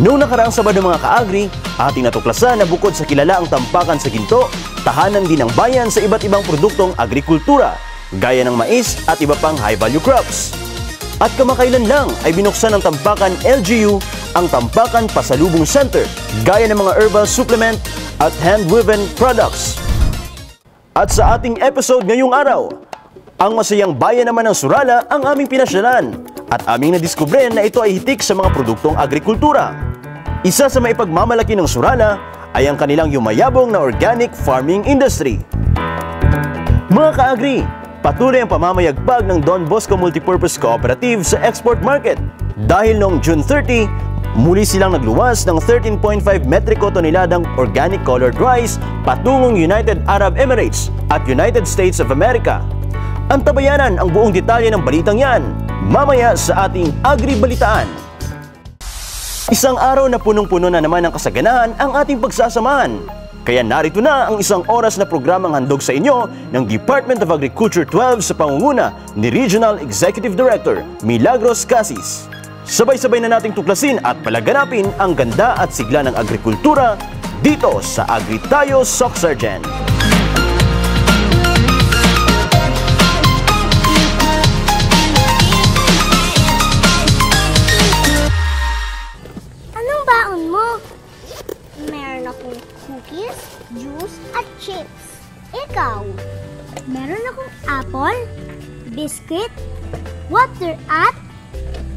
Noong nakaraang Sabado mga ka-agri, ating natuklasan na bukod sa kilalaang tampakan sa ginto, tahanan din ng bayan sa iba't ibang produktong agrikultura, gaya ng mais at iba pang high-value crops. At kamakailan lang ay binuksan ng tampakan LGU ang Tampakan Pasalubong Center, gaya ng mga herbal supplement at hand-woven products. At sa ating episode ngayong araw, ang masayang bayan naman ng Surala ang aming pinasyalan at aming nadiskubre na ito ay hitik sa mga produktong agrikultura. Isa sa maipagmamalaki ng Surala ay ang kanilang yumayabong na organic farming industry. Mga ka-agri, patuloy ang pamamayagpag ng Don Bosco Multipurpose Cooperative sa export market dahil noong June 30, muli silang nagluwas ng 13.5 metriko toneladang organic colored rice patungong United Arab Emirates at United States of America. Antabayanan ang buong detalye ng balitang yan mamaya sa ating Agri-Balitaan. Isang araw na punong-puno na naman ng kasaganahan ang ating pagsasamahan. Kaya narito na ang isang oras na programang handog sa inyo ng Department of Agriculture 12 sa pangunguna ni Regional Executive Director Milagros Casis. Sabay-sabay na nating tuklasin at palaganapin ang ganda at sigla ng agrikultura dito sa Agri Tayo Sock Sergeant. Cookies, juice, at chips. Ikaw? Meron akong apple, biscuit, water, at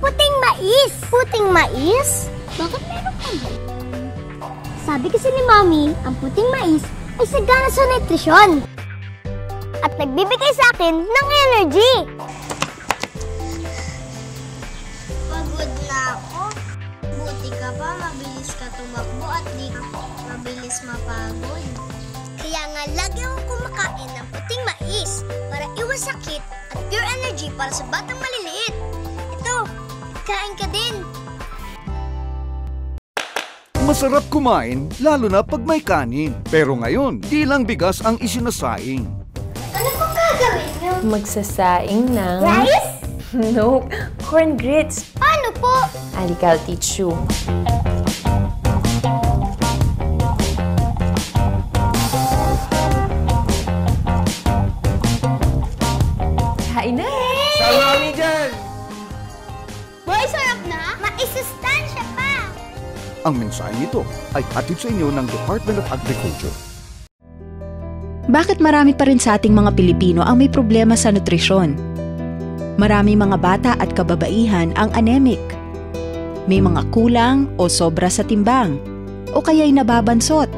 puting mais. Puting mais? Bakit meron ka ba? Sabi kasi ni Mami, ang puting mais ay sagana sa nutrisyon at nagbibigay sa akin ng energy. Pagod na ako. Buti ka pa, mabilis ka tumakbo at di mabilis mapagod. Kaya nga lagi akong kumakain ng puting mais para iwas sakit at pure energy para sa batang maliliit. Ito, kain ka din. Masarap kumain, lalo na pag may kanin. Pero ngayon, di lang bigas ang isinasaing. Ano pong gagawin niyo? Magsasaing ng... Rice? No, corn grits. Paano po? Halika, I'll teach you. Kain na! Salami dyan! Boy, sarap na? Maisustansya pa! Ang mensahe nito ay hatid sa inyo ng Department of Agriculture. Bakit marami pa rin sa ating mga Pilipino ang may problema sa nutrisyon? Marami mga bata at kababaihan ang anemic. May mga kulang o sobra sa timbang, o kaya'y nababansot.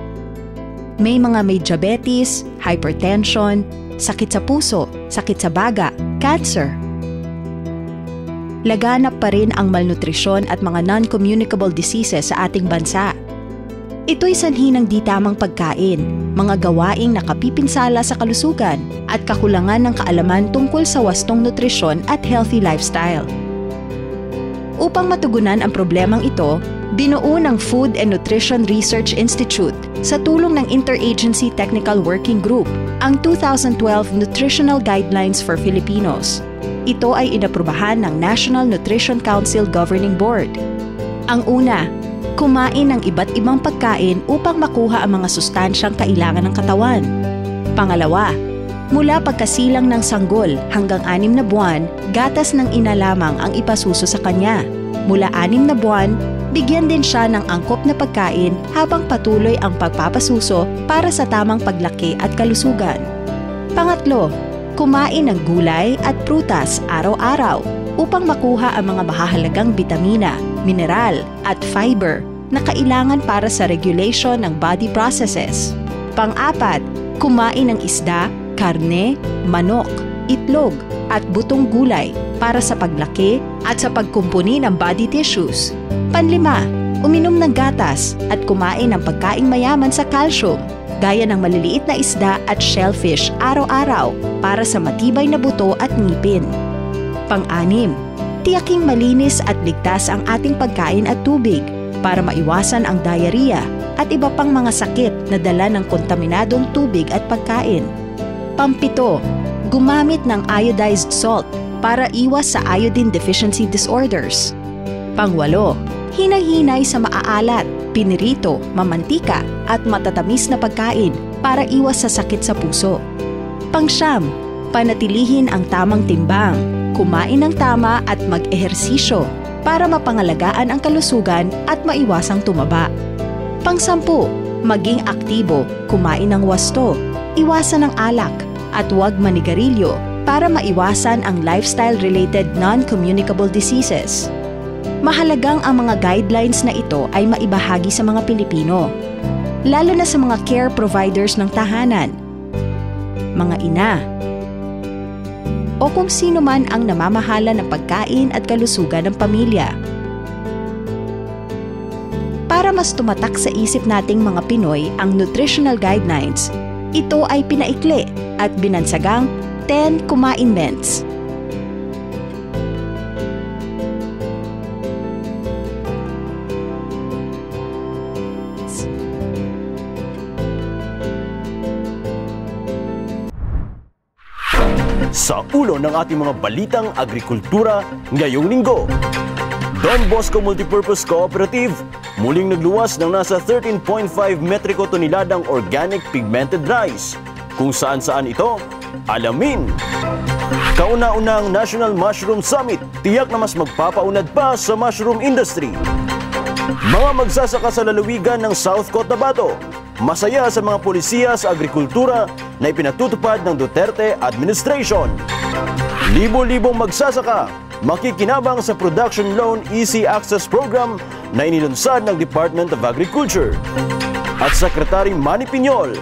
May mga may diabetes, hypertension, sakit sa puso, sakit sa baga, cancer. Laganap pa rin ang malnutrisyon at mga non-communicable diseases sa ating bansa. Ito'y sanhi ng di tamang pagkain, mga gawaing nakapipinsala sa kalusugan at kakulangan ng kaalaman tungkol sa wastong nutrisyon at healthy lifestyle. Upang matugunan ang problemang ito, binuo ng Food and Nutrition Research Institute sa tulong ng Interagency Technical Working Group ang 2012 Nutritional Guidelines for Filipinos. Ito ay inaprubahan ng National Nutrition Council Governing Board. Ang una, kumain ng iba't ibang pagkain upang makuha ang mga sustansyang kailangan ng katawan. Pangalawa, mula pagkasilang ng sanggol hanggang 6 na buwan, gatas ng ina lamang ang ipasuso sa kanya. Mula 6 na buwan, bigyan din siya ng angkop na pagkain habang patuloy ang pagpapasuso para sa tamang paglaki at kalusugan. Pangatlo, kumain ng gulay at prutas araw-araw upang makuha ang mga mahahalagang bitamina, mineral at fiber na kailangan para sa regulation ng body processes. Pang-apat, kumain ng isda, karne, manok, itlog at butong gulay para sa paglaki at sa pagkumpuni ng body tissues. Panlima, uminom ng gatas at kumain ng pagkaing mayaman sa calcium, gaya ng maliliit na isda at shellfish araw-araw para sa matibay na buto at ngipin. Pang-anim, Tiyaking malinis at ligtas ang ating pagkain at tubig para maiwasan ang diarrhea at iba pang mga sakit na dala ng kontaminadong tubig at pagkain. Pampito, gumamit ng iodized salt para iwas sa iodine deficiency disorders. Pangwalo, hinay-hinay sa maaalat, pinirito, mamantika at matatamis na pagkain para iwas sa sakit sa puso. Pangsyam, panatilihin ang tamang timbang, kumain ng tama at mag-ehersisyo para mapangalagaan ang kalusugan at maiwasang tumaba. Pangsampu, maging aktibo, kumain ng wasto, iwasan ng alak at huwag manigarilyo para maiwasan ang lifestyle-related non-communicable diseases. Mahalagang ang mga guidelines na ito ay maibahagi sa mga Pilipino, lalo na sa mga care providers ng tahanan, mga ina, o kung sino man ang namamahala ng pagkain at kalusugan ng pamilya. Para mas tumatak sa isip nating mga Pinoy ang nutritional guidelines, ito ay pinaikli at binansagang 10 Commandments. Sa ulo ng ating mga balitang agrikultura ngayong linggo, Don Bosco Multipurpose Cooperative muling nagluwas ng nasa 13.5 metriko toneladang organic pigmented rice. Kung saan-saan ito, alamin. Kauna-unang National Mushroom Summit, tiyak na mas magpapaunad pa sa mushroom industry. Mga magsasaka sa lalawigan ng South Cotabato, masaya sa mga polisiya sa agrikultura na ipinatutupad ng Duterte administration. Libo-libong magsasaka makikinabang sa Production Loan Easy Access Program na inilunsad ng Department of Agriculture. At Secretary Manny Piñol,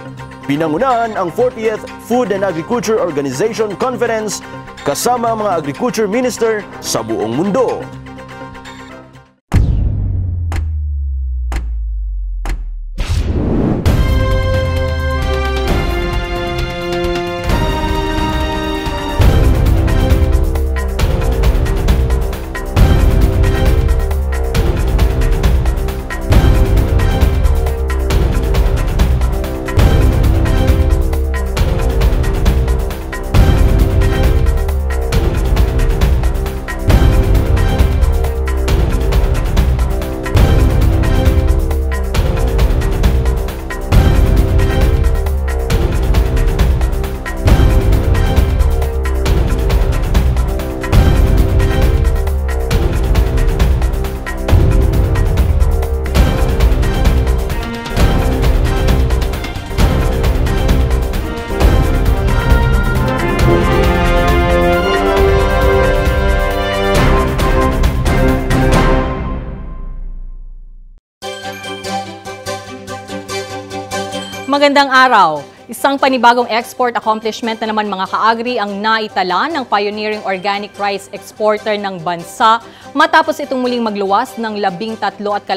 pinangunahan ang 40th Food and Agriculture Organization Conference kasama ang mga agriculture minister sa buong mundo. Magandang araw! Isang panibagong export accomplishment na naman mga kaagri ang naitala ng pioneering organic rice exporter ng bansa matapos itong muling magluwas ng 13.5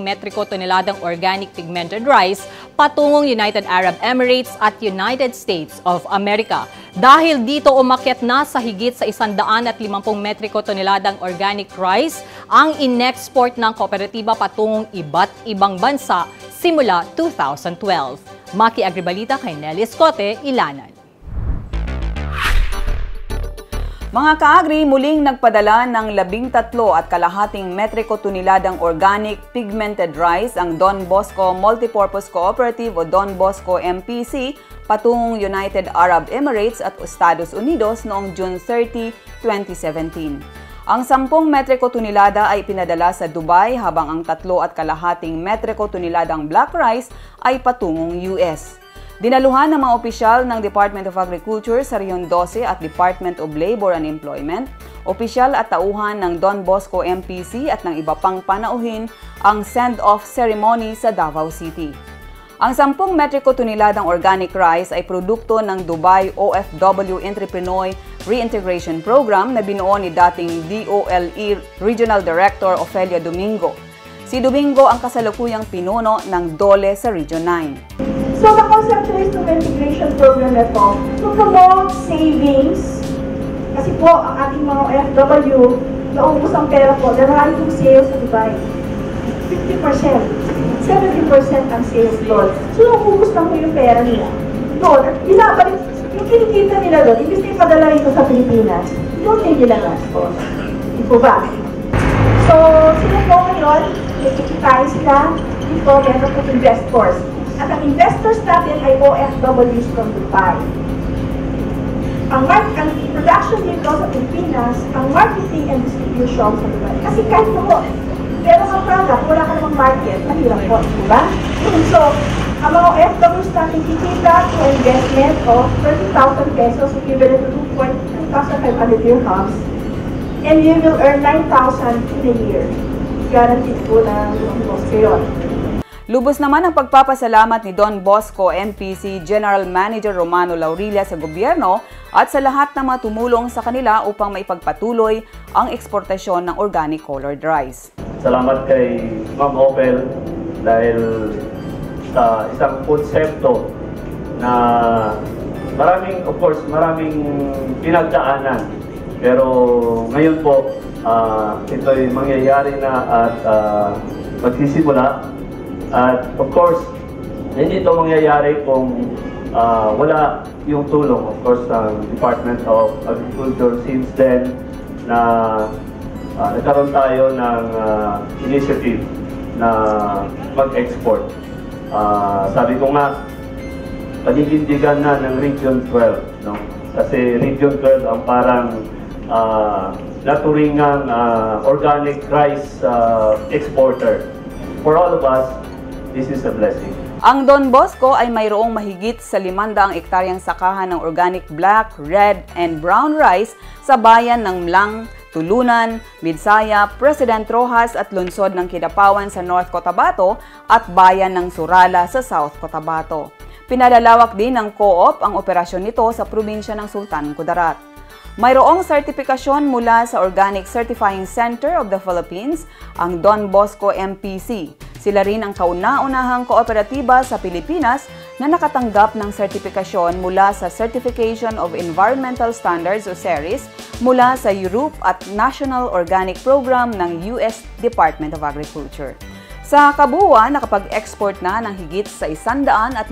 metriko toneladang organic pigmented rice patungong United Arab Emirates at United States of America. Dahil dito umakyat na sa higit sa 150 metriko toneladang organic rice ang in-export ng kooperatiba patungong iba't ibang bansa simula 2012. Maki Agribalita kay Nelly Escote, Ilanan. Mga kaagri, muling nagpadala ng 13.5 metriko toneladang organic pigmented rice ang Don Bosco Multipurpose Cooperative o Don Bosco MPC patungong United Arab Emirates at Estados Unidos noong June 30, 2017. Ang 10 metriko tonelada ay pinadala sa Dubai habang ang 3.5 metriko toneladang black rice ay patungong US. Dinaluhan ng mga opisyal ng Department of Agriculture sa Rehiyon 12 at Department of Labor and Employment, opisyal at tauhan ng Don Bosco MPC at ng iba pang panauhin ang send-off ceremony sa Davao City. Ang 10 metriko toneladang organic rice ay produkto ng Dubai OFW Entrepreneur Reintegration Program na binuo ni dating DOLE Regional Director Ofelia Domingo. Si Domingo ang kasalukuyang pinuno ng DOLE sa Region 9. So the concept is to integration program na to promote savings kasi po ang ating mga OFW naubos ang pera ko, marami kong sales sa Dubai. 50%, 70% ang sales doon. So, naubos lang ko yung pera nila. Doon, at binabalik, yung kinikita nila doon, ibig na ipadala rito sa Pilipinas, doon nila gastos. Di po ba? So, sila po ngayon, nagkikitain sila, dito meron po investors. At ang investors natin ay OFWs from Dubai. Ang production dito sa Pilipinas, ang marketing and distribution sa Dubai. Kasi kahit po, pero ang product, wala ka namang market, mahirap po, di ba? So, ang mga OFWs natin kikita to investment of 30,000 pesos equivalent to 2,500 dirhams. And you will earn 9,000 in a year. Guaranteed po na lumabos kayo. Lubos naman ang pagpapasalamat ni Don Bosco MPC General Manager Romano Laurilla sa gobyerno at sa lahat ng mga tumulong sa kanila upang maipagpatuloy ang eksportasyon ng organic colored rice. Salamat kay Ma'am Opel dahil sa isang konsepto na maraming pinagdaanan. Pero ngayon po, ito'y mangyayari na at magsisimula. At of course, hindi ito mangyayari kung wala yung tulong, of course, ng Department of Agriculture since then na nagkaroon tayo ng initiative na mag-export. Sabi ko nga, paninindigan na ng Region 12, no? Kasi Region 12 ang parang naturingang organic rice exporter. For all of us, this is a blessing. Ang Don Bosco ay mayroong mahigit sa 500 ektaryang sakahan ng organic black, red, and brown rice sa bayan ng Mlang, Tulunan, Midsaya, President Roxas at lungsod ng Kidapawan sa North Cotabato at bayan ng Surala sa South Cotabato. Pinalalawak din ng Co-op ang operasyon nito sa probinsya ng Sultan Kudarat. Mayroong sertifikasyon mula sa Organic Certifying Center of the Philippines, ang Don Bosco MPC. Sila rin ang kauna-unahang kooperatiba sa Pilipinas na nakatanggap ng sertifikasyon mula sa Certification of Environmental Standards o CERIS mula sa Europe at National Organic Program ng US Department of Agriculture. Sa kabuuan, nakapag-export na ng higit sa 150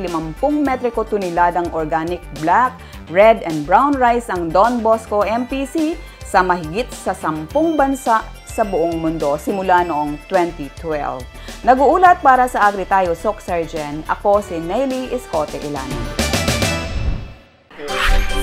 metriko toneladang organic black, red, and brown rice ang Don Bosco MPC sa mahigit sa 10 bansa sa buong mundo simula noong 2012. Nag-uulat para sa AgriTayo Soc Sergeant, ako si Nelly Escote Ilana.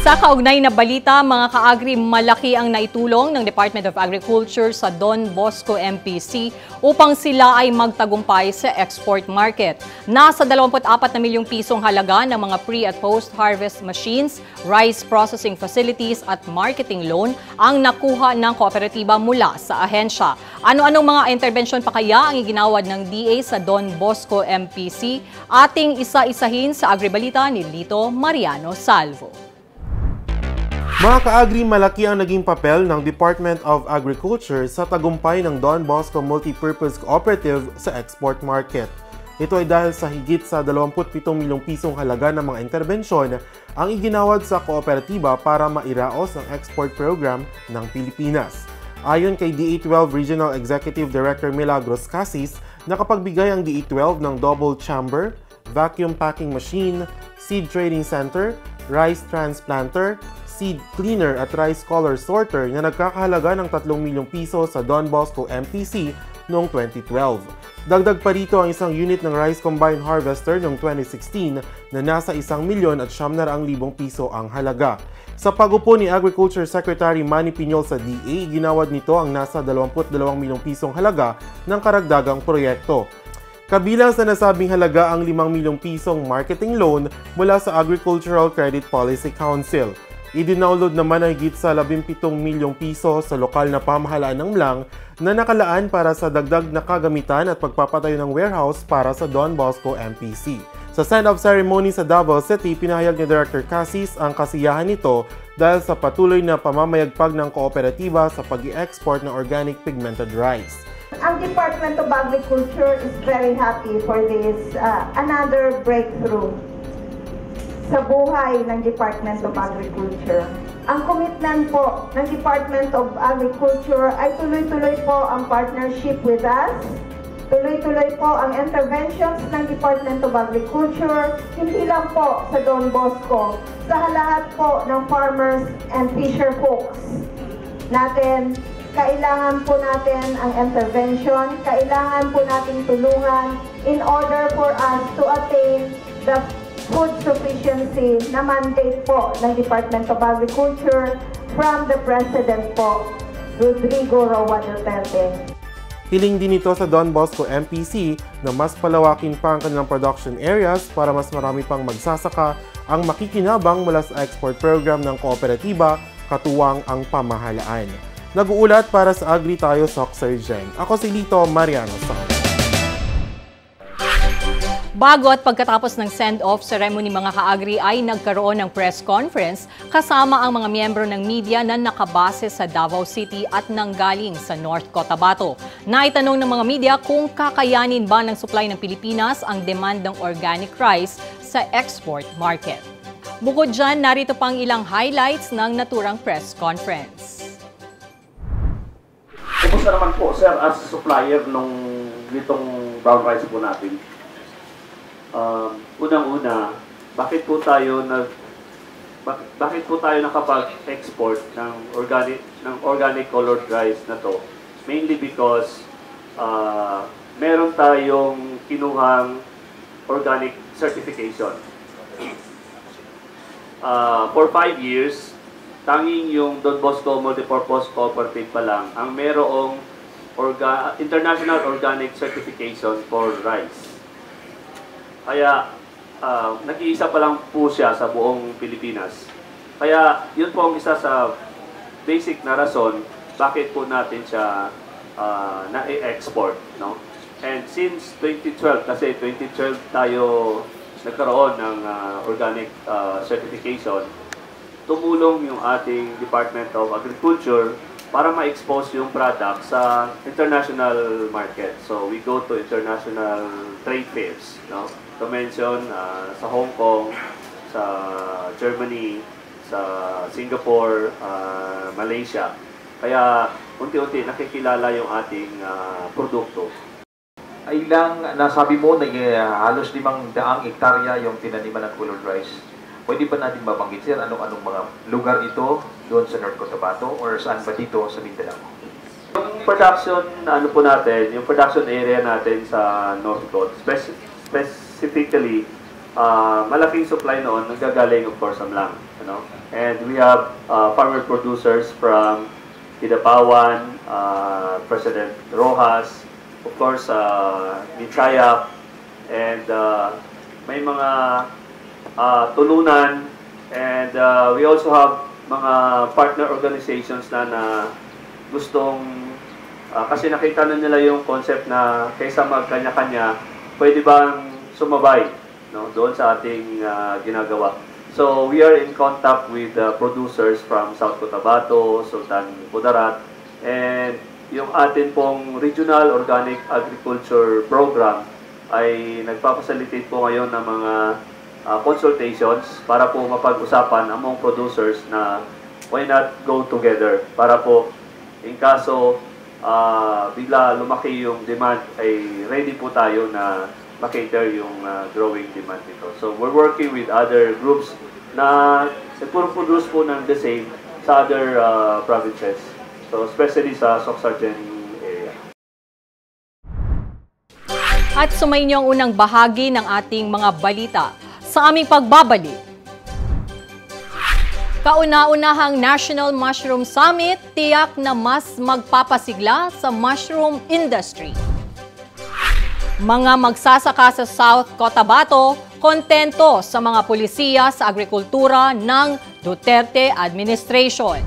Sa kaugnay na balita, mga ka-agri, malaki ang naitulong ng Department of Agriculture sa Don Bosco MPC upang sila ay magtagumpay sa export market. Nasa 24 na milyong pisong halaga ng mga pre- at post-harvest machines, rice processing facilities at marketing loan ang nakuha ng kooperatiba mula sa ahensya. Ano-anong mga intervention pa kaya ang iginawad ng DA sa Don Bosco MPC? Ating isa-isahin sa Agribalita ni Lito Mariano Salvo. Mga ka-agri, malaki ang naging papel ng Department of Agriculture sa tagumpay ng Don Bosco Multipurpose Cooperative sa export market. Ito ay dahil sa higit sa 27 milyong pisong halaga ng mga interbensyon ang iginawad sa kooperatiba para mairaos ang export program ng Pilipinas. Ayon kay DA12 Regional Executive Director Milagros Casis, nakapagbigay ang DA12 ng double chamber, vacuum packing machine, seed trading center, rice transplanter, seed cleaner at rice color sorter na nagkakahalaga ng 3 milyong piso sa Don Bosco MPC noong 2012. Dagdag pa rito ang isang unit ng rice combine harvester noong 2016 na nasa 1,900,000 piso ang halaga. Sa pagupo ni Agriculture Secretary Manny Piñol sa DA, ginawad nito ang nasa 22 milyong pisong halaga ng karagdagang proyekto. Kabilang sa nasabing halaga ang 5 milyong pisong marketing loan mula sa Agricultural Credit Policy Council. Idinownload naman ang higit sa 17 milyong piso sa lokal na pamahalaan ng Mlang na nakalaan para sa dagdag na kagamitan at pagpapatayo ng warehouse para sa Don Bosco MPC. Sa send-off ceremony sa Davao City, pinahayag ni Director Casis ang kasiyahan nito dahil sa patuloy na pamamayagpag ng kooperatiba sa pag-i-export ng organic pigmented rice. Ang Department of Agriculture is very happy for this another breakthrough sa buhay ng Department of Agriculture. ang commitment po ng Department of Agriculture ay tuloy-tuloy po ang partnership with us. Tuloy-tuloy po ang interventions ng Department of Agriculture, hindi lang po sa Don Bosco, sa lahat po ng farmers and fisher folks natin. Kailangan po natin ang intervention, kailangan po nating tulungan in order for us to attain the food sufficiency na mandate po ng Department of Agriculture from the President po, Rodrigo Roa Duterte. Hiling din ito sa Don Bosco MPC na mas palawakin pa ang kanilang production areas para mas marami pang magsasaka ang makikinabang mula sa export program ng kooperatiba katuwang ang pamahalaan. Nag-uulat para sa Agri Tayo Soccer Gen. Ako si Lito Mariano Sang. Bago at pagkatapos ng send-off ceremony mga ka-agri ay nagkaroon ng press conference kasama ang mga miyembro ng media na nakabase sa Davao City at nanggaling sa North Cotabato. Naitanong ng mga media kung kakayanin ba ng supply ng Pilipinas ang demand ng organic rice sa export market. Bukod dyan, narito pang ilang highlights ng naturang press conference. Kumusta naman po, sir, as supplier nitong brown rice po natin? Unang-una, bakit po tayo nakapag-export ng organic colored rice na to? Mainly because meron tayong kinuhang organic certification. For 5 years, tanging yung Don Bosco Multipurpose Cooperative pa lang ang merong international organic certification for rice. Kaya, nag-iisa pa lang po siya sa buong Pilipinas. Kaya, yun po ang isa sa basic na rason bakit po natin siya na-export. No? And since 2012, kasi 2012 tayo nagkaroon ng organic certification, tumulong yung ating Department of Agriculture para ma-expose yung product sa international market. So, we go to international trade fairs. No? To mention, sa Hong Kong, sa Germany, sa Singapore, Malaysia. Kaya unti-unti nakikilala yung ating produkto. Ay lang, nasabi mo na halos 500 hektarya yung tinaniman ng colored rice. Pwede ba natin mabanggit, sir, anong mga lugar ito doon sa North Cotabato or saan ba dito sa Mindanao? Yung production, po natin, yung production area natin sa North Coast, specifically, malaking supply noon, nagagaling of course Amlang. And we have farmer producers from Kidapawan, President Rojas, of course, Michayap, and may mga tulunan, and we also have mga partner organizations na gustong, kasi nakita na nila yung concept na kaysa magkanya-kanya, pwede bang sumabay, no, doon sa ating ginagawa. So we are in contact with producers from South Cotabato, Sultan Kudarat, and yung atin pong Regional Organic Agriculture Program ay nagpapasalitate po ngayon ng mga consultations para po mapag-usapan among producers na why not go together para po in kaso bigla lumaki yung demand ay ready po tayo na makater yung growing demand nito. So we're working with other groups na nagpo-produce po ng the same sa other provinces. So especially sa Soc-Sargen area. At sumainyo ang unang bahagi ng ating mga balita sa aming pagbabalik. Kauna-unahang National Mushroom Summit tiyak na mas magpapasigla sa mushroom industry. Mga magsasaka sa South Cotabato, kontento sa mga pulisiya sa agrikultura ng Duterte administration.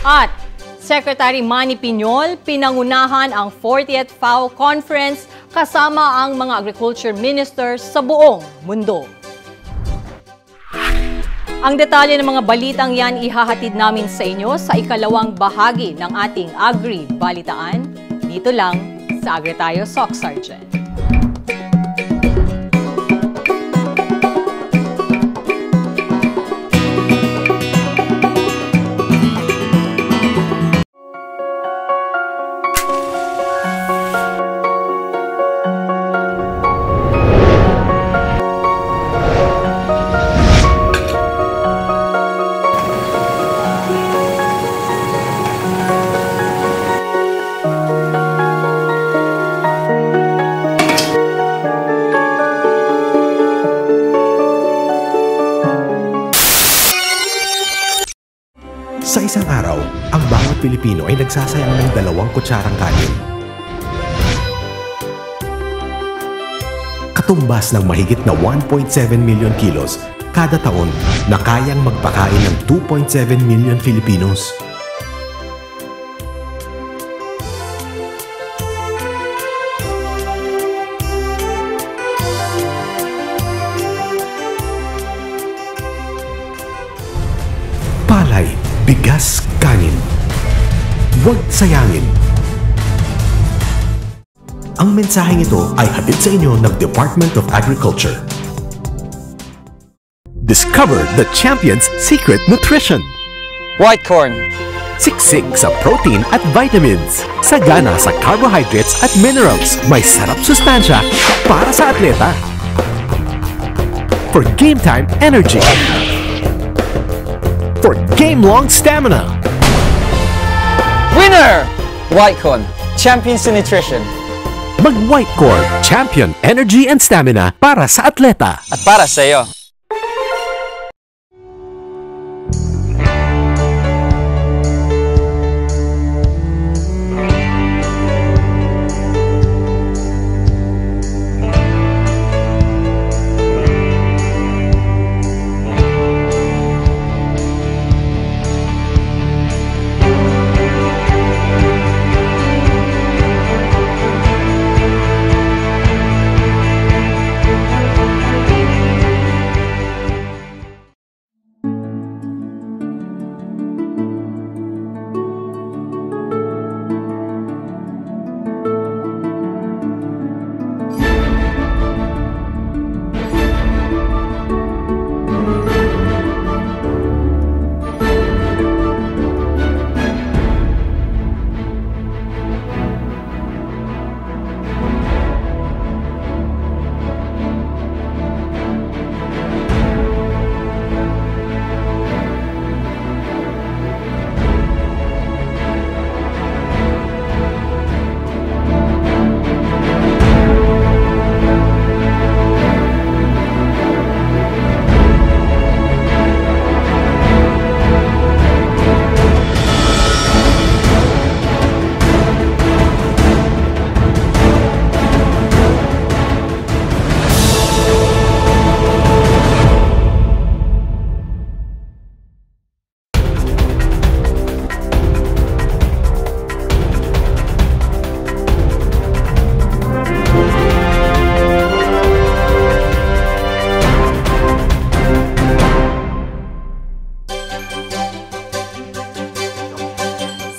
At Secretary Manny Piñol pinangunahan ang 40th FAO Conference kasama ang mga agriculture ministers sa buong mundo. Ang detalye ng mga balitang yan ihahatid namin sa inyo sa ikalawang bahagi ng ating Agri-Balitaan dito lang sa Agri Tayo Soc-Sargen. Sa isang araw, ang bawat Pilipino ay nagsasayang ng 2 kutsarang kanin. Katumbas ng mahigit na 1.7 million kilos kada taon na kayang magpakain ng 2.7 million Filipinos. Palay, bigas, kanin. Huwag sayangin. Ang mensaheng ito ay hatid sa inyo ng Department of Agriculture. Discover the champion's secret nutrition. White corn. Siksik sa protein at vitamins. Sagana sa carbohydrates at minerals. May sarap sustansya para sa atleta. For game time energy. For game-long stamina. Winner! White corn. Champions in nutrition. Mag-White corn. Champion energy and stamina para sa atleta. At para sa iyo.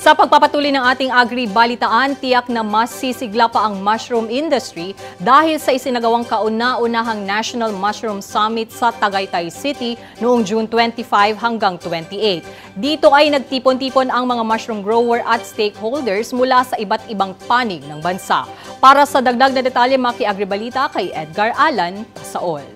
Sa pagpapatuloy ng ating agri-balitaan, tiyak na mas sisigla pa ang mushroom industry dahil sa isinagawang kauna-unahang National Mushroom Summit sa Tagaytay City noong June 25 hanggang 28. Dito ay nagtipon-tipon ang mga mushroom grower at stakeholders mula sa iba't ibang panig ng bansa. Para sa dagdag na detalye, maki-agri-balita kay Edgar Alan Pasaol.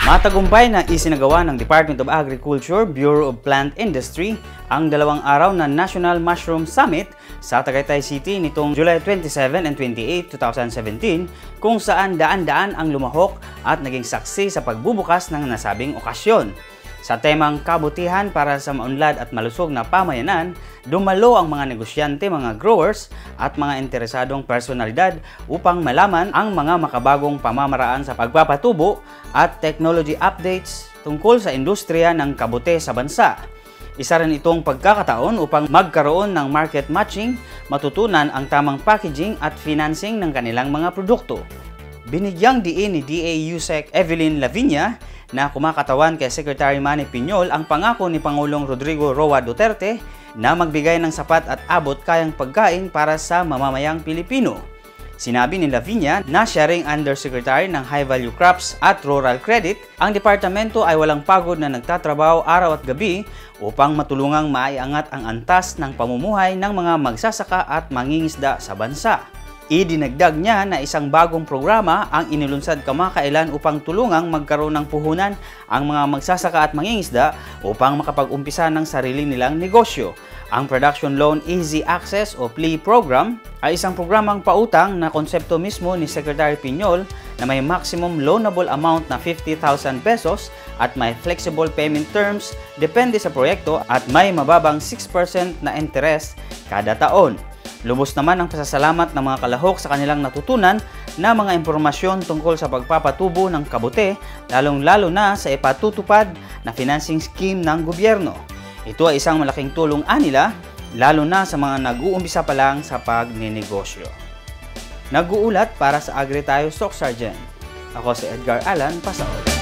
Matagumpay na isinagawa ng Department of Agriculture, Bureau of Plant Industry ang 2 araw na National Mushroom Summit sa Tagaytay City nitong July 27 and 28, 2017 kung saan daan-daan ang lumahok at naging saksi sa pagbubukas ng nasabing okasyon. Sa temang kabutihan para sa maunlad at malusog na pamayanan, dumalo ang mga negosyante, mga growers at mga interesadong personalidad upang malaman ang mga makabagong pamamaraan sa pagpapatubo at technology updates tungkol sa industriya ng kabute sa bansa. Isa rin itong pagkakataon upang magkaroon ng market matching, matutunan ang tamang packaging at financing ng kanilang mga produkto. Binigyang diin ni DA-USEC Evelyn Lavinia na kumakatawan kay Secretary Manny Piñol ang pangako ni Pangulong Rodrigo Roa Duterte na magbigay ng sapat at abot-kayang pagkain para sa mamamayang Pilipino. Sinabi ni Lavinia na siya ring Undersecretary ng High Value Crops at Rural Credit, ang departamento ay walang pagod na nagtatrabaho araw at gabi upang matulungang maiangat ang antas ng pamumuhay ng mga magsasaka at mangingisda sa bansa. Idinagdag niya na isang bagong programa ang inilunsad kamakailan upang tulungang magkaroon ng puhunan ang mga magsasaka at mangingisda upang makapag-umpisa ng sarili nilang negosyo. Ang Production Loan Easy Access o PLEA program ay isang programang pautang na konsepto mismo ni Secretary Piñol na may maximum loanable amount na 50,000 pesos at may flexible payment terms depende sa proyekto at may mababang 6% na interest kada taon. Lubos naman ang pasasalamat ng mga kalahok sa kanilang natutunan na mga impormasyon tungkol sa pagpapatubo ng kabute, lalong-lalo na sa ipatutupad na financing scheme ng gobyerno. Ito ay isang malaking tulong anila, lalo na sa mga nag-uumpisa pa lang sa pagninegosyo. Nag-uulat para sa Agri Tayo Stock Sergeant. Ako si Edgar Alan Pasaod.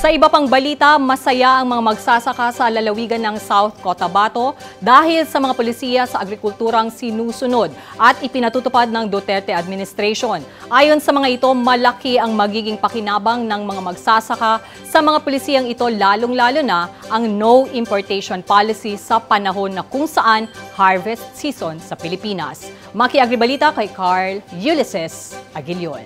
Sa iba pang balita, masaya ang mga magsasaka sa lalawigan ng South Cotabato dahil sa mga pulisiya sa agrikulturang sinusunod at ipinatutupad ng Duterte administration. Ayon sa mga ito, malaki ang magiging pakinabang ng mga magsasaka sa mga pulisiyang ito, lalong-lalo na ang no importation policy sa panahon na kung saan harvest season sa Pilipinas. Maki-agribalita kay Carl Ulysses Aguilion.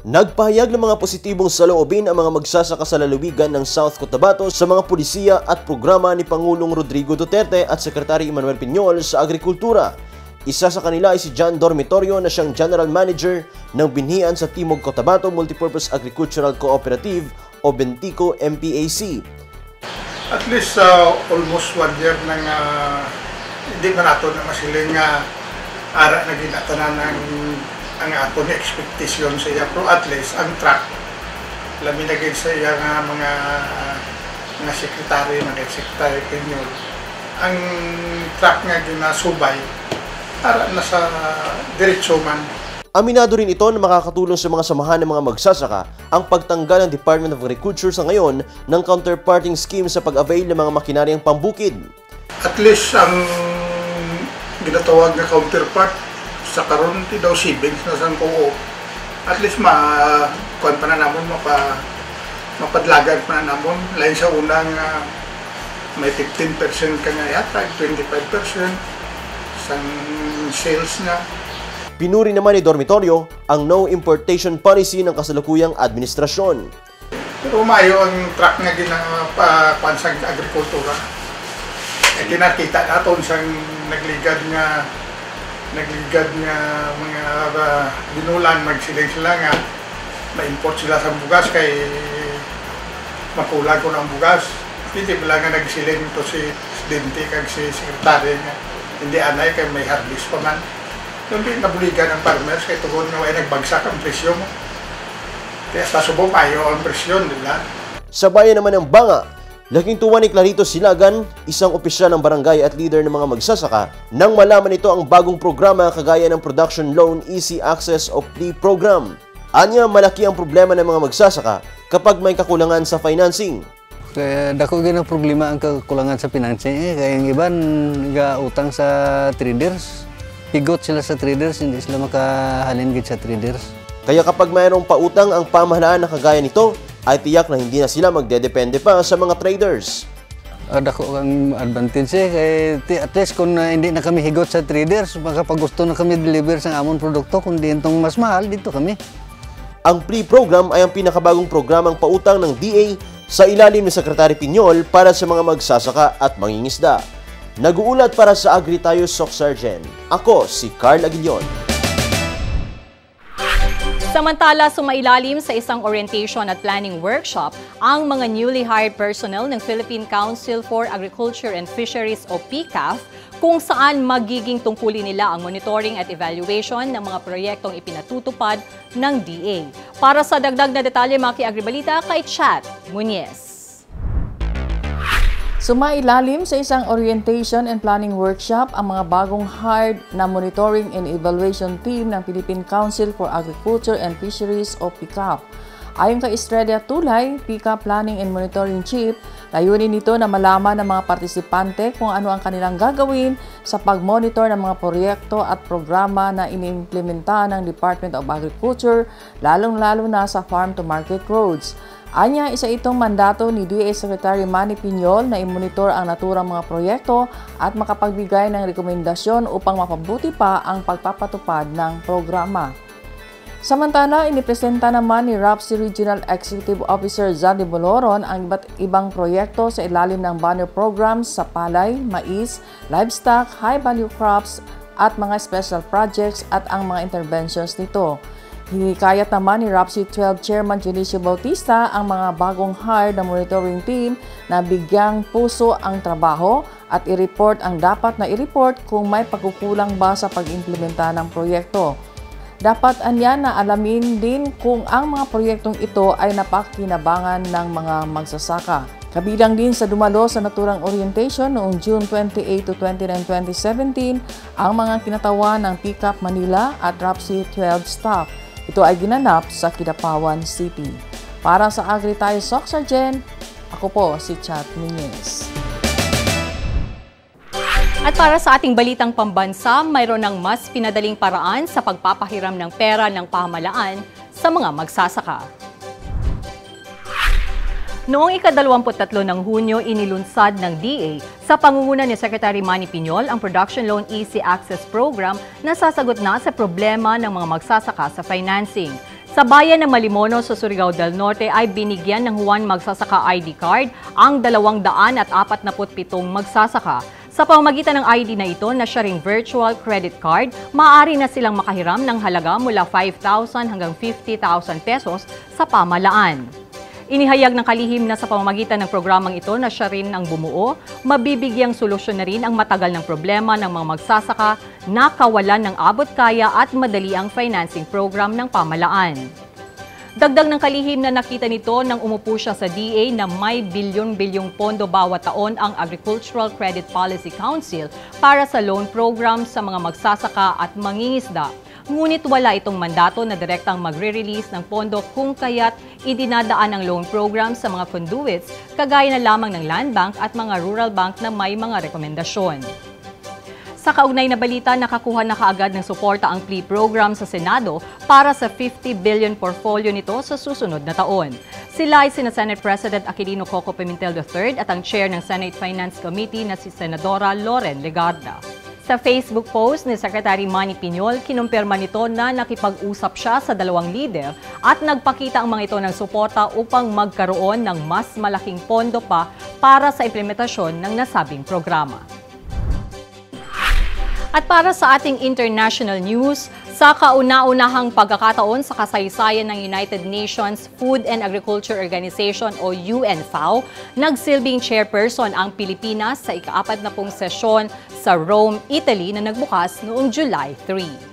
Nagpahayag ng mga positibong saloobin ang mga magsasaka sa lalawigan ng South Cotabato sa mga pulisiya at programa ni Pangulong Rodrigo Duterte at Secretary Emmanuel Piñol sa agrikultura. Isa sa kanila ay si John Dormitorio na siyang General Manager ng binhian sa Timog Cotabato Multipurpose Agricultural Cooperative o Bentico MPAC. At least almost 1 year nang hindi man nato na masiling ara na ginatanan ng ang ato ni expectation sa iya, pero at least ang track lamin na sa iya nga mga sekretary, mga sekretary Piñol, ang track nga ginasubay para nasa diretso man. Aminado rin ito na makakatulong sa mga samahan ng mga magsasaka ang pagtanggal ng Department of Agriculture sa ngayon ng counterparting scheme sa pag-avail ng mga makinaryang pambukid. At least ang ginatawag na counterpart sa karon ti daw savings na sang ko, at least kuan pa na namon mapadlagan pa na namon lain sa unang may 15% ka nga yata, 25% sang sales na. Pinuri naman ni Dormitorio ang no importation policy ng kasalukuyang administrasyon. Pero umayo ang track nga ginapakuan sa agrikultura. Kinakita naton sang nagligad nga mga binulan, magsiling sila nga ma-import sila sa bugas kay makulang ko ng bugas. Hindi pala nga nagsiling to si Presidente kag si Sekretary nga hindi anay kay may harvest pa man. Yung nabuligan ng farmers kay tugon nga ay nagbagsak ang presyo mo. Kaya sa subong ayo ang presyo nila. Sa bayan naman ng Banga, laking tuwa ni Clarito Silagan, isang opisyal ng barangay at leader ng mga magsasaka, nang malaman ito ang bagong programa kagaya ng Production Loan Easy Access o PLEA program. Anya, malaki ang problema ng mga magsasaka kapag may kakulangan sa financing. Kaya dako gyud ang problema ang kakulangan sa financing kaya yung iban utang sa traders. Higot sila sa traders, hindi sila makahalin gid sa traders. Kaya kapag mayroong pautang ang pamahalaan na kagaya nito, ay tiyak na hindi na sila magdedepende pa sa mga traders. Dako ang advantage kay at least kung hindi na kami higot sa traders, makapagusto na kami deliver sa amon produkto, kundi itong mas mahal dito kami. Ang PLEA program ay ang pinakabagong programang pautang ng DA sa ilalim ni Secretary Piñol para sa mga magsasaka at mangingisda. Nag-uulat para sa Agri Tayo Stock Sergeant. Ako si Carl Aguilion. Samantala, sumailalim sa isang orientation at planning workshop ang mga newly hired personnel ng Philippine Council for Agriculture and Fisheries o PCAF kung saan magiging tungkulin nila ang monitoring at evaluation ng mga proyektong ipinatutupad ng DA. Para sa dagdag na detalye, maki-agribalita kay Chat Muñez. Sumailalim sa isang orientation and planning workshop ang mga bagong hired na monitoring and evaluation team ng Philippine Council for Agriculture and Fisheries o PCAF. Ayon kay Estrella Tulay, PCAF Planning and Monitoring Chief, layunin nito na malaman ng mga partisipante kung ano ang kanilang gagawin sa pag-monitor ng mga proyekto at programa na iniimplementa ng Department of Agriculture, lalong-lalo na sa farm-to-market roads. Anya, isa itong mandato ni DA Secretary Manny Piñol na imonitor ang naturang mga proyekto at makapagbigay ng rekomendasyon upang mapabuti pa ang pagpapatupad ng programa. Samantala, inipresenta naman ni RAPSI Regional Executive Officer Zadie Boloron ang iba't ibang proyekto sa ilalim ng banner programs sa palay, mais, livestock, high-value crops at mga special projects at ang mga interventions nito. Hinikayat naman ni RAPSI 12 Chairman Junicio Bautista ang mga bagong hired na monitoring team na bigyang puso ang trabaho at i-report ang dapat na i-report kung may pagkukulang ba sa pag-implementa ng proyekto. Dapat anya na alamin din kung ang mga proyektong ito ay napakinabangan ng mga magsasaka. Kabilang din sa dumalo sa naturang orientation noong June 28 to 29, 2017 ang mga kinatawan ng Pickup Manila at RAPSI 12 staff. Ito ay ginanap sa Kidapawan City. Para sa Agri Tayo Soxargen, ako po si Chat Nunez. At para sa ating balitang pambansa, mayroon ng mas pinadaling paraan sa pagpapahiram ng pera ng pamahalaan sa mga magsasaka. Noong ika-23 ng Hunyo, inilunsad ng DA sa pangunguna ni Secretary Manny Piñol ang Production Loan Easy Access Program na sasagot na sa problema ng mga magsasaka sa financing. Sa bayan ng Malimono sa Surigao del Norte ay binigyan ng Juan Magsasaka ID card ang 247 magsasaka. Sa pamamagitan ng ID na ito na siya ring virtual credit card, maaari na silang makahiram ng halaga mula 5,000 hanggang 50,000 pesos sa pamahalaan. Inihayag ng kalihim na sa pamamagitan ng programang ito na siya rin ang bumuo, mabibigyang solusyon na rin ang matagal ng problema ng mga magsasaka na kawalan ng abot kaya at madali ang financing program ng pamahalaan. Dagdag ng kalihim na nakita nito nang umupo siya sa DA na may bilyon-bilyong pondo bawat taon ang Agricultural Credit Policy Council para sa loan program sa mga magsasaka at mangingisda. Ngunit wala itong mandato na direktang magre-release ng pondo kung kaya't idinadaan ang loan program sa mga conduits kagaya na lamang ng Land Bank at mga Rural Bank na may mga rekomendasyon. Sa kaugnay na balita, nakakuha na kaagad ng suporta ang PLEA program sa Senado para sa 50 billion portfolio nito sa susunod na taon. Sila ay sina Senate President Aquilino Coco Pimentel III at ang Chair ng Senate Finance Committee na si Senadora Loren Legarda. Sa Facebook post ni Secretary Manny Piñol, kinumpirma nito na nakipag-usap siya sa dalawang lider at nagpakita ang mga ito ng suporta upang magkaroon ng mas malaking pondo pa para sa implementasyon ng nasabing programa. At para sa ating international news, sa kauna-unahang pagkakataon sa kasaysayan ng United Nations Food and Agriculture Organization o UNFAO, nagsilbing chairperson ang Pilipinas sa ika-40 sesyon sa Rome, Italy na nagbukas noong July 3.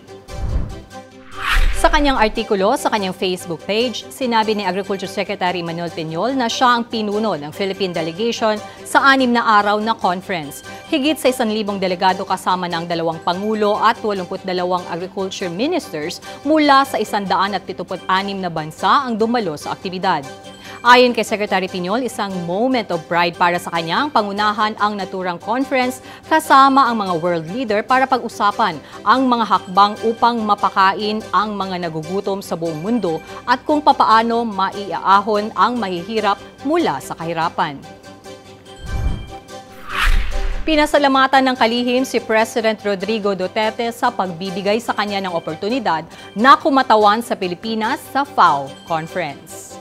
Sa kanyang artikulo sa kanyang Facebook page, sinabi ni Agriculture Secretary Manuel Piñol na siya ang pinuno ng Philippine delegation sa 6 na araw na conference. Higit sa 1,000 delegado kasama ng 2 pangulo at 82 agriculture ministers mula sa 176 na bansa ang dumalo sa aktibidad. Ayon kay Secretary Piñol, isang moment of pride para sa kanyang pangunahan ang naturang conference kasama ang mga world leader para pag-usapan ang mga hakbang upang mapakain ang mga nagugutom sa buong mundo at kung papaano maiaahon ang mahihirap mula sa kahirapan. Pinasalamatan ng kalihim si President Rodrigo Duterte sa pagbibigay sa kanya ng oportunidad na kumatawan sa Pilipinas sa FAO Conference.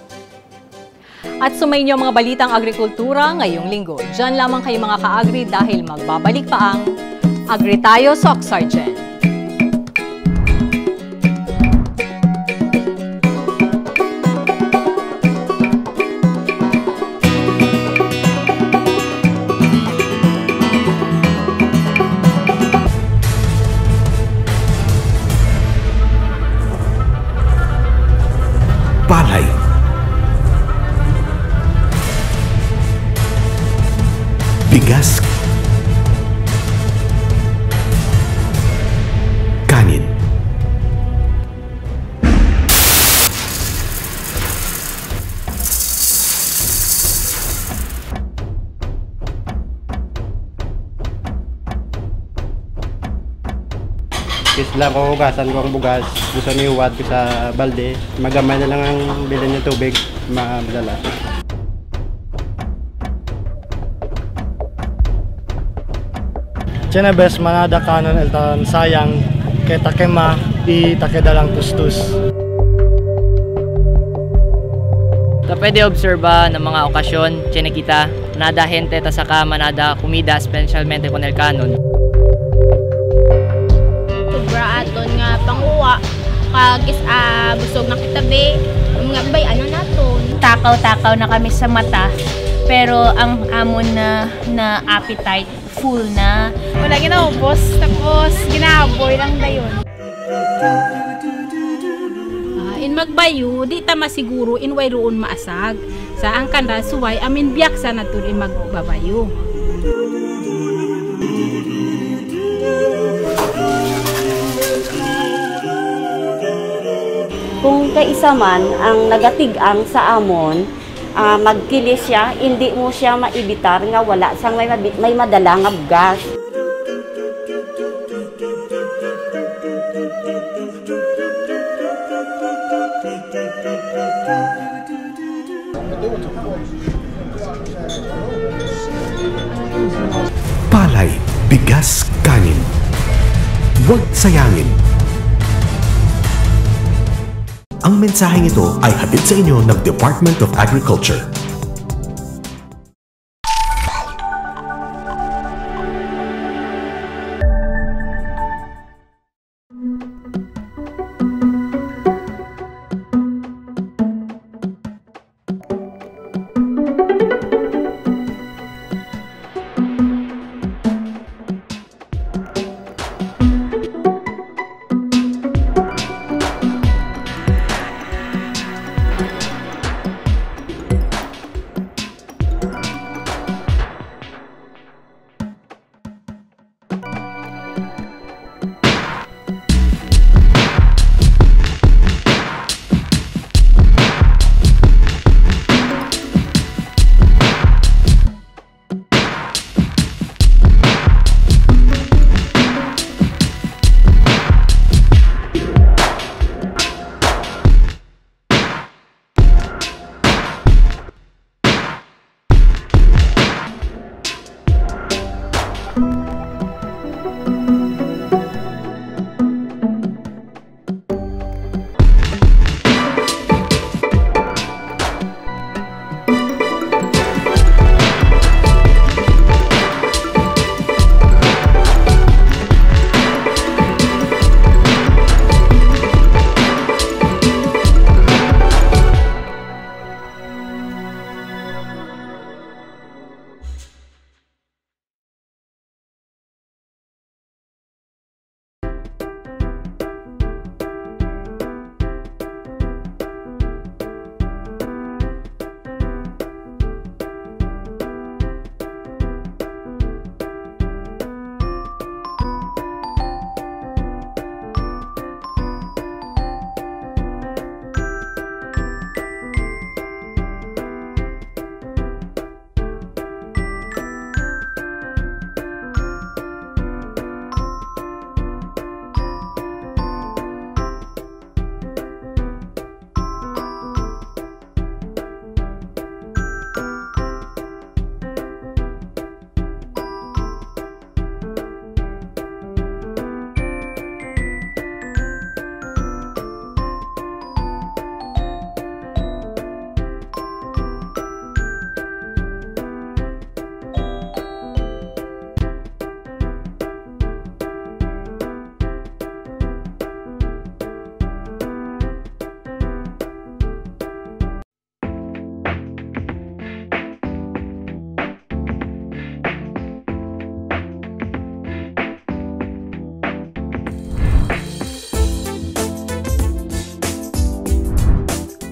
At sumayin niyo ang mga balitang agrikultura ngayong linggo. Diyan lamang kayo mga ka-agri dahil magbabalik pa ang Agri Tayo Soxargen. Palay, bigas, kanin, Excuse lang ko hugasan ko ang bugas. Gusto ni huwad ko sa balde. Magamay na lang ang bilhin ng tubig. Madala. Chena bes manada kanon eltan sayang kay takema di takedalang tustus. Ta pwede obserba ng mga okasyon, chena kita, nada hente ta saka manada kumida specialmente con el canon. Sobra aton nga panguwa, kagis busog na kita be, mga bay ano naton. Takaw-takaw na kami sa mata, pero ang amon na appetite full na. Wala ginaubos, tapos ginaboy lang dayon. In magbayo, di ta masiguro in way roon maasag. Sa ang kanda suway, amin biyak sa natur in magbabayo. Kung kaisa man ang nagatigang sa amon, magkilis siya, hindi mo siya maibitar nga wala sang may madala nga bugas. Palay, bigas, kanin. Huwag sayangin. Ang mensaheng ito ay hatid sa inyo ng Department of Agriculture.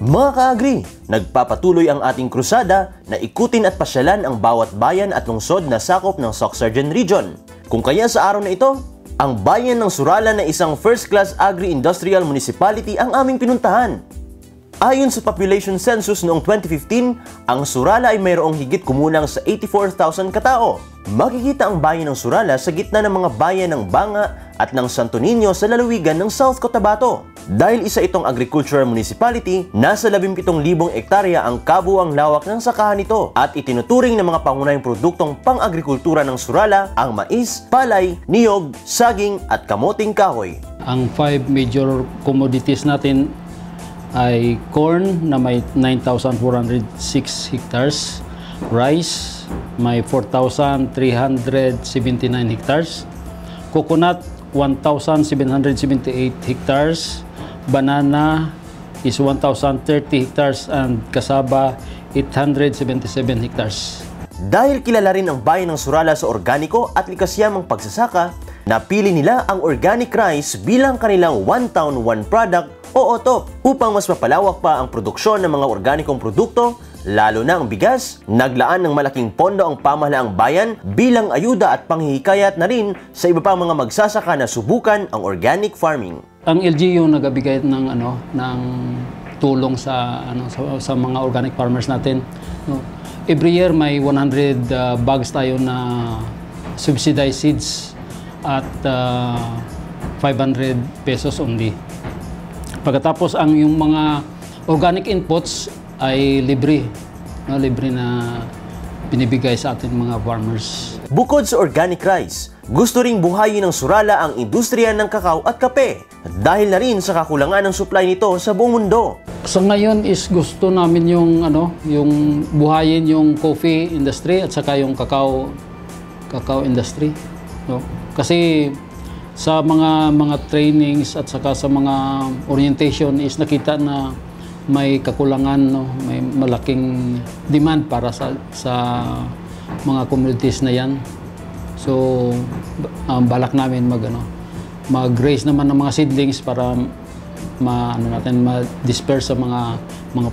Mga ka-agri, nagpapatuloy ang ating krusada na ikutin at pasyalan ang bawat bayan at lungsod na sakop ng Soc-Sargen Region. Kung kaya sa araw na ito, ang bayan ng Suralan na isang first-class agri-industrial municipality ang aming pinuntahan. Ayon sa population census noong 2015, ang Surala ay mayroong higit kumulang sa 84,000 katao. Makikita ang bayan ng Surala sa gitna ng mga bayan ng Banga at ng Santo Niño sa lalawigan ng South Cotabato. Dahil isa itong agricultural municipality, nasa 17,000 hektarya ang kabuuang lawak ng sakahan nito at itinuturing ng mga pangunahing produktong pang-agrikultura ng Surala ang mais, palay, niyog, saging at kamoting kahoy. Ang 5 major commodities natin ay corn na may 9,406 hectares, rice may 4,379 hectares, coconut 1,778 hectares, banana is 1,030 hectares and cassava 877 hectares. Dahil kilala rin ang bayan ng Surala sa organiko at likasyamang pagsasaka, napili nila ang organic rice bilang kanilang One Town, One Product o OTOP upang mas mapalawak pa ang produksyon ng mga organikong produkto, lalo na ang bigas. Naglaan ng malaking pondo ang pamahalaang bayan bilang ayuda at panghihikayat na rin sa iba pang mga magsasaka na subukan ang organic farming. Ang LGU nagbibigay ng ng tulong sa sa mga organic farmers natin. Every year may 100 bags tayo na subsidized seeds at 500 pesos only. Pagkatapos yung mga organic inputs ay libre na binibigay sa ating mga farmers. Bukod sa organic rice, gusto ring buhayin ng Surala ang industriya ng kakao at kape dahil na rin sa kakulangan ng supply nito sa buong mundo. Sa ngayon is gusto namin yung buhayin yung coffee industry at saka yung kakao industry, no? Kasi sa mga trainings at saka sa mga orientation is nakita na may kakulangan, may malaking demand para sa mga communities na yan. So balak namin mag-raise naman ng mga seedlings para ma-disperse sa mga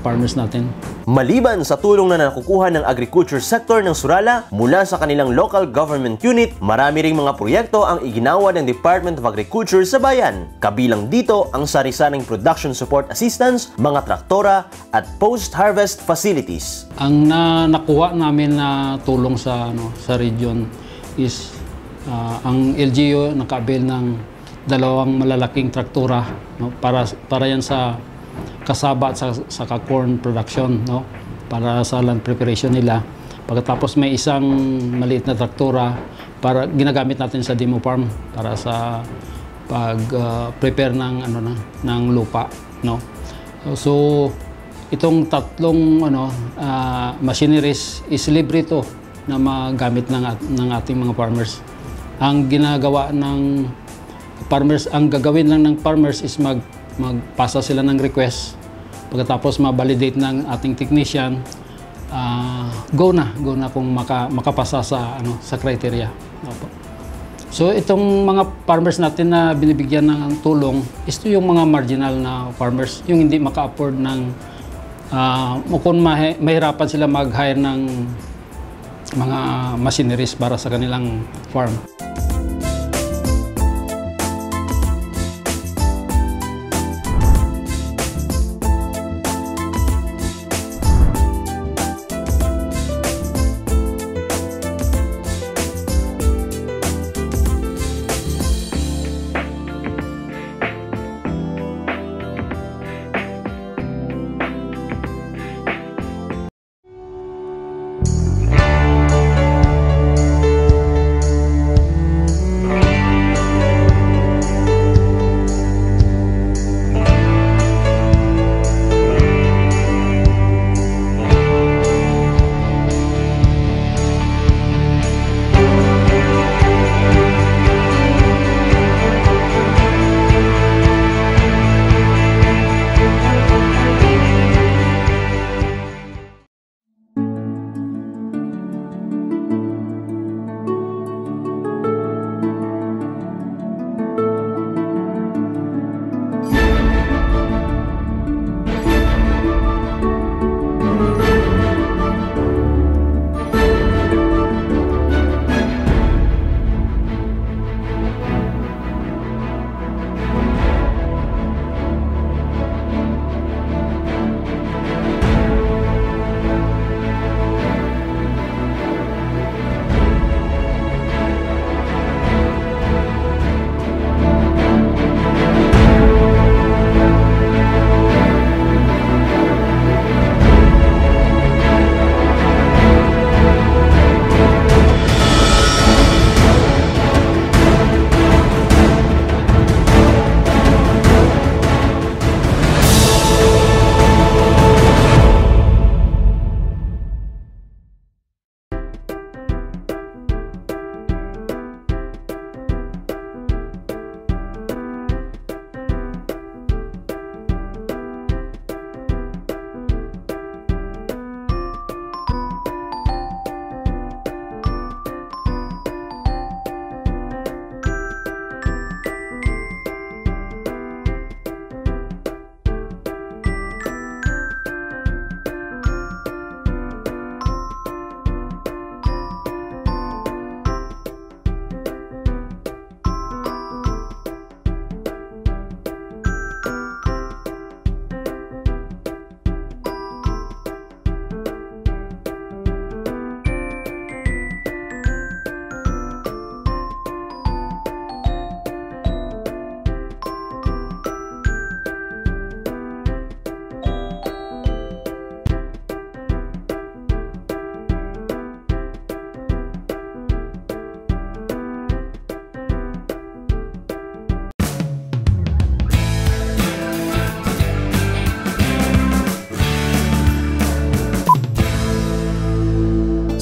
farmers natin. Maliban sa tulong na nakukuha ng agriculture sector ng Surala mula sa kanilang local government unit, marami ring mga proyekto ang iginawa ng Department of Agriculture sa bayan. Kabilang dito ang sari-saring production support assistance, mga traktora at post-harvest facilities. Ang nakuha namin na tulong sa region is ang LGU nakabil ng 2 malalaking traktora, para yan sa kasaba at sa corn production, para sa land preparation nila. Pagkatapos may isang maliit na traktora para ginagamit natin sa demo farm para sa pag-prepare ng lupa, So itong tatlong machineries is libre to na magamit ng ating mga farmers. Ang ginagawa ng farmers, ang gagawin lang ng farmers is magpasa sila ng request. Pagkatapos ma-validate ng ating technician, go na kung makapasa sa criteria. So itong mga farmers natin na binibigyan ng tulong, ito yung mga marginal na farmers, yung hindi maka-afford ng kung mahirapan sila mag-hire ng mga machineries para sa kanilang farm.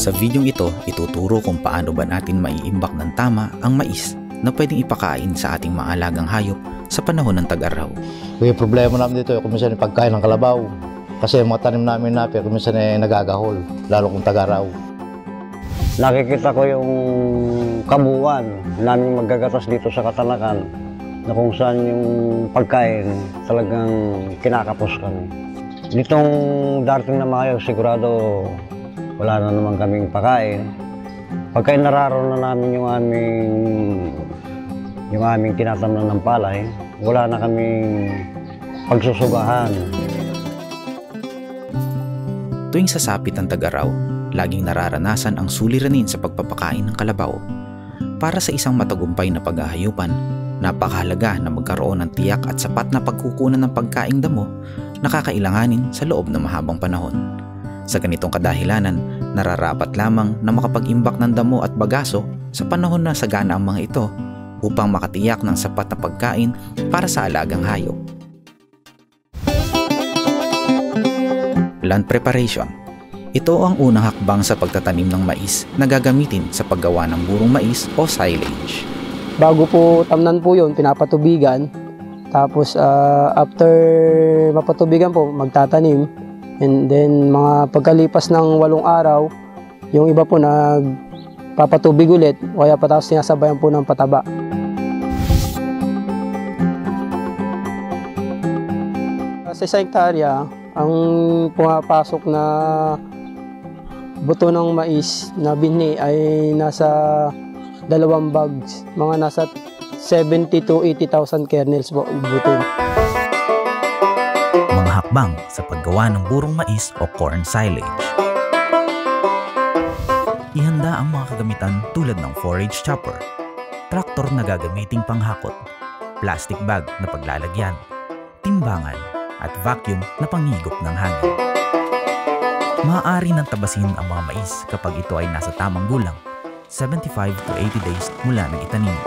Sa videong ito, ituturo kung paano ba natin maiimbak ng tama ang mais na pwedeng ipakain sa ating mga alagang hayop sa panahon ng tag-araw. Yung problema namin dito, kuminsan yung pagkain ng kalabaw. Kasi yung mga tanim namin na kuminsan nagagahol, lalo kung tag-araw. Nakikita ko yung kabuuan namin maggagatas dito sa Katanakan na kung saan yung pagkain talagang kinakapos kami. Nitong darating na Mayo, sigurado wala na naman kaming pakain. Pagka nararoon na namin yung aming tinatamnan ng palay, wala na kaming pagsusugahan. Tuwing sasapit ang tag-araw, laging nararanasan ang suliranin sa pagpapakain ng kalabaw. Para sa isang matagumpay na paghahayupan, napakahalaga na magkaroon ng tiyak at sapat na pagkukunan ng pagkaing damo na kakailanganin sa loob ng mahabang panahon. Sa ganitong kadahilanan, nararapat lamang na makapag-imbak ng damo at bagaso sa panahon na sagana ang mga ito upang makatiyak ng sapat na pagkain para sa alagang hayop. Land preparation. Ito ang unang hakbang sa pagtatanim ng mais na gagamitin sa paggawa ng burong mais o silage. Bago po tamnan po yun, pinapatubigan. Tapos after mapatubigan po, magtatanim. And then mga pagkalipas ng 8 araw, yung iba po nagpapatubig ulit, kaya patapos sinasabayan po ng pataba. Sa isang hektarya, ang pumapasok na buto ng mais na binhi ay nasa 2 bags, mga nasa 70 to 80,000 kernels po buto. Mga hakbang sa paggawa ng burong mais o corn silage. Ihanda ang mga kagamitan tulad ng forage chopper, traktor na gagamiting panghakot, plastic bag na paglalagyan, timbangan, at vacuum na panghigop ng hangin. Maaari nang tabasin ang mga mais kapag ito ay nasa tamang gulang, 75 to 80 days mula ng itanim.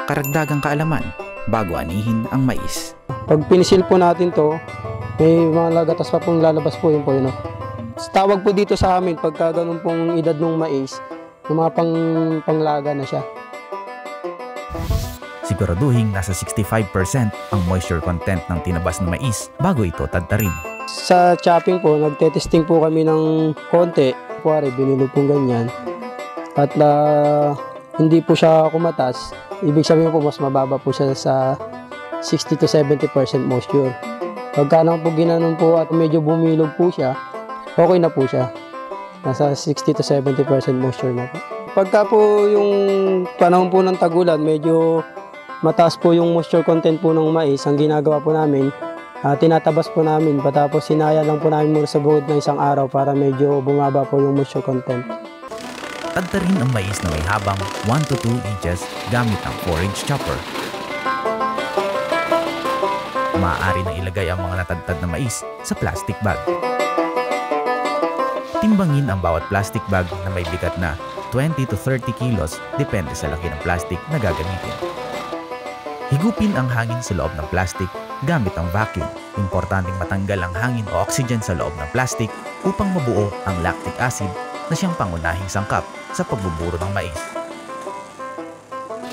Karagdagang kaalaman bago anihin ang mais. Pag pinisil po natin to, may mga lagatas pa pong lalabas po yun po yun. Tawag po dito sa amin pagka ganun pong edad ng mais, yung mga panglaga na siya. Siguraduhin nasa 65% ang moisture content ng tinabas na mais bago ito tadtarin. Sa chopping po, nagtetesting po kami ng konti. Kuwari, binilog pong ganyan. At hindi po siya kumatas. Ibig sabihin po, mas mababa po siya sa 60 to 70% moisture. Pagka nang po ginanon po at medyo bumilog po siya, okay na po siya. Nasa 60 to 70% moisture na po. Pagka po yung panahon po ng tagulan, medyo mataas po yung moisture content po ng mais, ang ginagawa po namin, tinatabas po namin, patapos sinaya lang po namin muna sa bungod na 1 araw para medyo bumaba po yung moisture content. Tadtarin ang mais na may habang 1 to 2 inches gamit ang forage chopper. Maaari nang ilagay ang mga natadtad na mais sa plastic bag. Timbangin ang bawat plastic bag na may bigat na 20 to 30 kilos depende sa laki ng plastic na gagamitin. Higupin ang hangin sa loob ng plastic gamit ang vacuum. Importanteng matanggal ang hangin o oxygen sa loob ng plastic upang mabuo ang lactic acid na siyang pangunahing sangkap sa pagbuburo ng mais.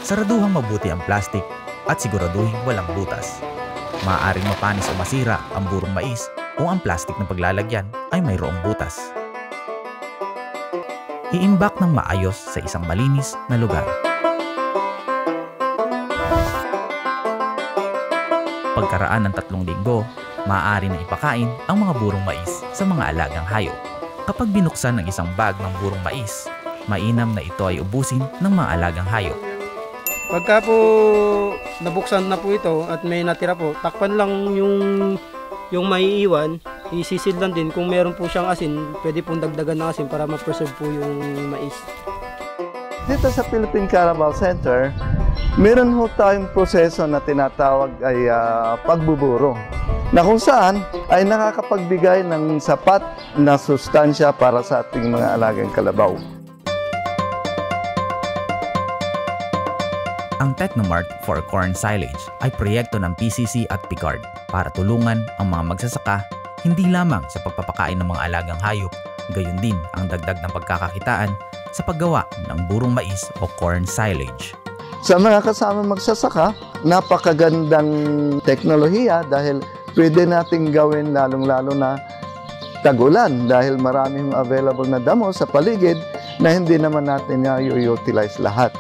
Saraduhang mabuti ang plastic at siguraduhin walang butas. Maaaring mapanis o masira ang burong mais kung ang plastic na paglalagyan ay mayroong butas. Iimbak ng maayos sa isang malinis na lugar. Pagkaraan ng 3 linggo, maaari na ipakain ang mga burong mais sa mga alagang hayop. Kapag binuksan ang isang bag ng burong mais, mainam na ito ay ubusin ng mga alagang hayop. Pagka po nabuksan na po ito at may natira po, takpan lang yung maiiwan, isisid lang din. Kung meron po siyang asin, pwede pong dagdagan ng asin para ma-preserve po yung mais. Dito sa Philippine Carabao Center, meron ho tayong proseso na tinatawag ay pagbuburo, na kung saan ay nakakapagbigay ng sapat na sustansya para sa ating mga alagang kalabaw. Ang Technomart for Corn Silage ay proyekto ng PCC at Picard para tulungan ang mga magsasaka hindi lamang sa pagpapakain ng mga alagang hayop, gayon din ang dagdag ng pagkakakitaan sa paggawa ng burong mais o corn silage. Sa mga kasama magsasaka, napakagandang teknolohiya dahil pwede nating gawin lalong-lalo na tag-ulan dahil maraming available na damo sa paligid na hindi naman natin i-utilize lahat.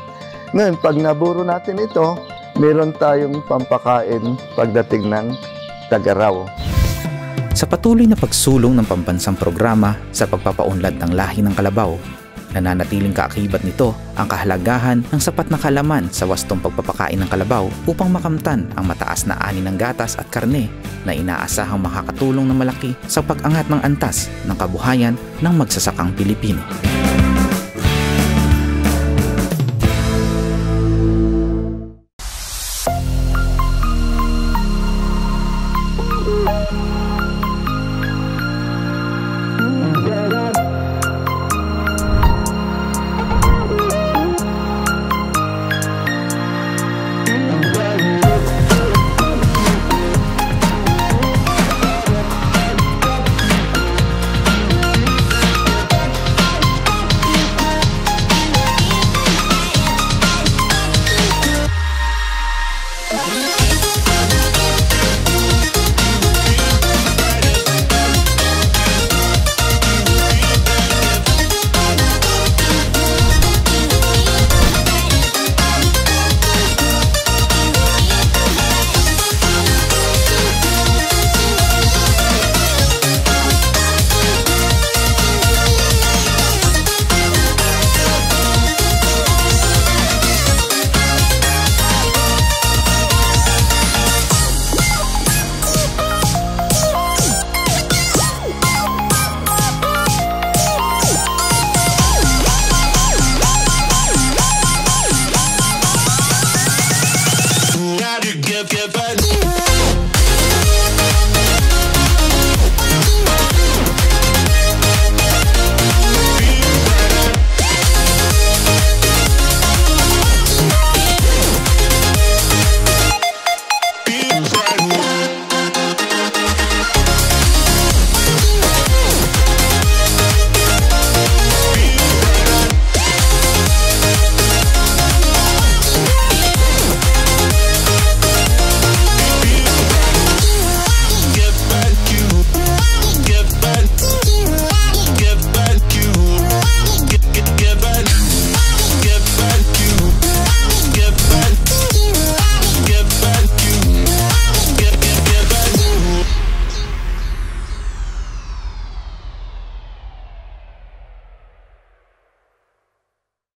Ngayon, pag naburo natin ito, meron tayong pampakain pagdating ng tag-araw. Sa patuloy na pagsulong ng pambansang programa sa pagpapaunlad ng lahi ng kalabaw, nananatiling kaakibat nito ang kahalagahan ng sapat na kalaman sa wastong pagpapakain ng kalabaw upang makamtan ang mataas na ani ng gatas at karne na inaasahang makakatulong na malaki sa pag-angat ng antas ng kabuhayan ng magsasakang Pilipino.